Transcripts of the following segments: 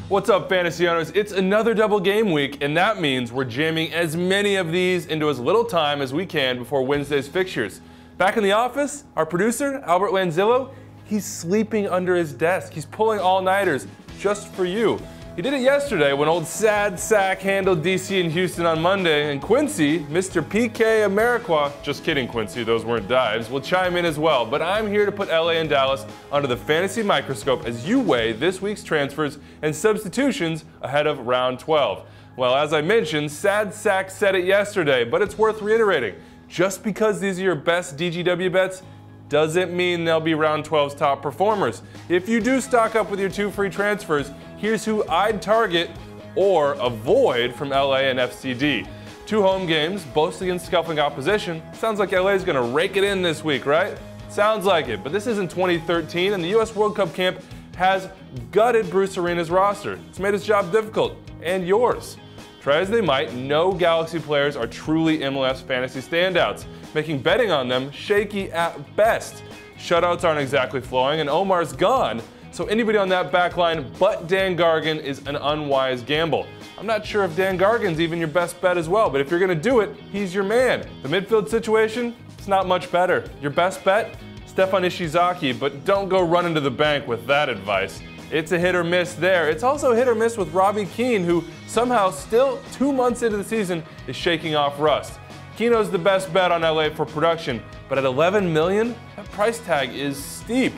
What's up, fantasy owners? It's another double game week, and that means we're jamming as many of these into as little time as we can before Wednesday's fixtures. Back in the office, our producer, Albert Lanzillo, he's sleeping under his desk. He's pulling all-nighters just for you. He did it yesterday when old Sad Sack handled DC and Houston on Monday, and Quincy, Mr. PK Ameriqua, just kidding Quincy, those weren't dives, will chime in as well. But I'm here to put LA and Dallas under the fantasy microscope as you weigh this week's transfers and substitutions ahead of round 12. Well, as I mentioned, Sad Sack said it yesterday, but it's worth reiterating. Just because these are your best DGW bets doesn't mean they'll be round 12's top performers. If you do stock up with your 2 free transfers, here's who I'd target or avoid from LA and FCD. 2 home games, both against scuffling opposition. Sounds like LA's gonna rake it in this week, right? Sounds like it, but this isn't 2013 and the US World Cup camp has gutted Bruce Arena's roster. It's made his job difficult, and yours. Try as they might, no Galaxy players are truly MLS fantasy standouts, making betting on them shaky at best. Shutouts aren't exactly flowing, and Omar's gone, so anybody on that back line but Dan Gargan is an unwise gamble. I'm not sure if Dan Gargan's even your best bet as well, but if you're gonna do it, he's your man. The midfield situation, it's not much better. Your best bet? Stefan Ishizaki, but don't go running to the bank with that advice. It's a hit or miss there. It's also hit or miss with ROBBIE KEANE, who somehow still 2 months into the season is shaking off rust. Keno's the best bet on LA for production, but at 11 million, that price tag is steep.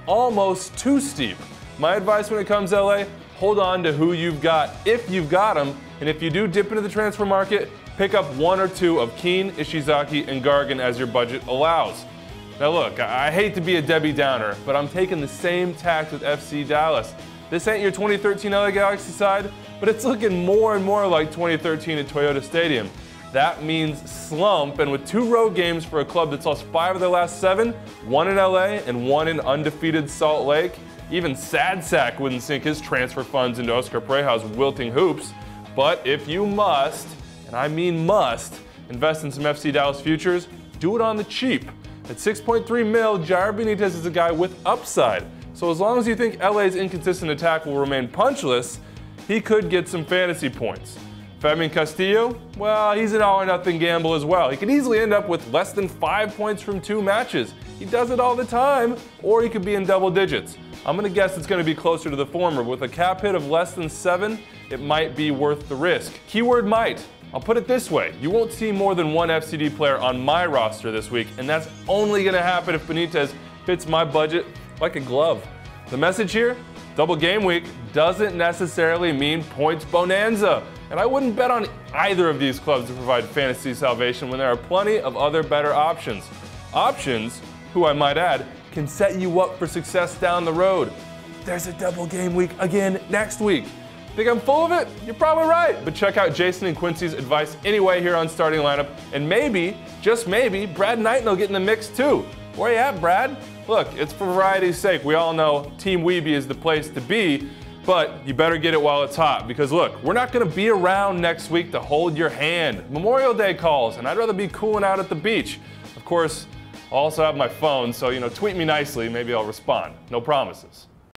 Almost too steep. My advice when it comes to LA, hold on to who you've got, if you've got them, and if you do dip into the transfer market, pick up 1 or 2 of KEANE, Ishizaki, and Gargan as your budget allows. Now look, I hate to be a Debbie Downer, but I'm taking the same tact with FC Dallas. This ain't your 2013 LA Galaxy side, but it's looking more and more like 2013 at Toyota Stadium. That means slump, and with 2 road games for a club that's lost 5 of their last 7, 1 in LA and 1 in undefeated Salt Lake, even Sad Sack wouldn't sink his transfer funds into Oscar Pareja's wilting hoops. But if you must, and I mean must, invest in some FC Dallas futures, do it on the cheap. At 6.3 mil, Jair Benitez is a guy with upside. So as long as you think LA's inconsistent attack will remain punchless, he could get some fantasy points. Fabian Castillo, well, he's an all-or-nothing gamble as well. He could easily end up with less than 5 points from 2 matches. He does it all the time, or he could be in double digits. I'm gonna guess it's gonna be closer to the former. With a cap hit of less than 7, it might be worth the risk. Keyword might. I'll put it this way, you won't see more than 1 FCD player on my roster this week, and that's only gonna happen if Benitez fits my budget like a glove. The message here, double game week doesn't necessarily mean points bonanza. And I wouldn't bet on either of these clubs to provide fantasy salvation when there are plenty of other better options. Options, who I might add, can set you up for success down the road. There's a double game week again next week. Think I'm full of it? You're probably right, but check out Jason and Quincy's advice anyway here on Starting Lineup, and maybe, just maybe, Brad Knighton will get in the mix too. Where you at, Brad? Look, it's for variety's sake. We all know Team Wiebe is the place to be, but you better get it while it's hot, because look, we're not gonna be around next week to hold your hand. Memorial Day calls, and I'd rather be cooling out at the beach. Of course, I'll also have my phone, so tweet me nicely, maybe I'll respond. No promises.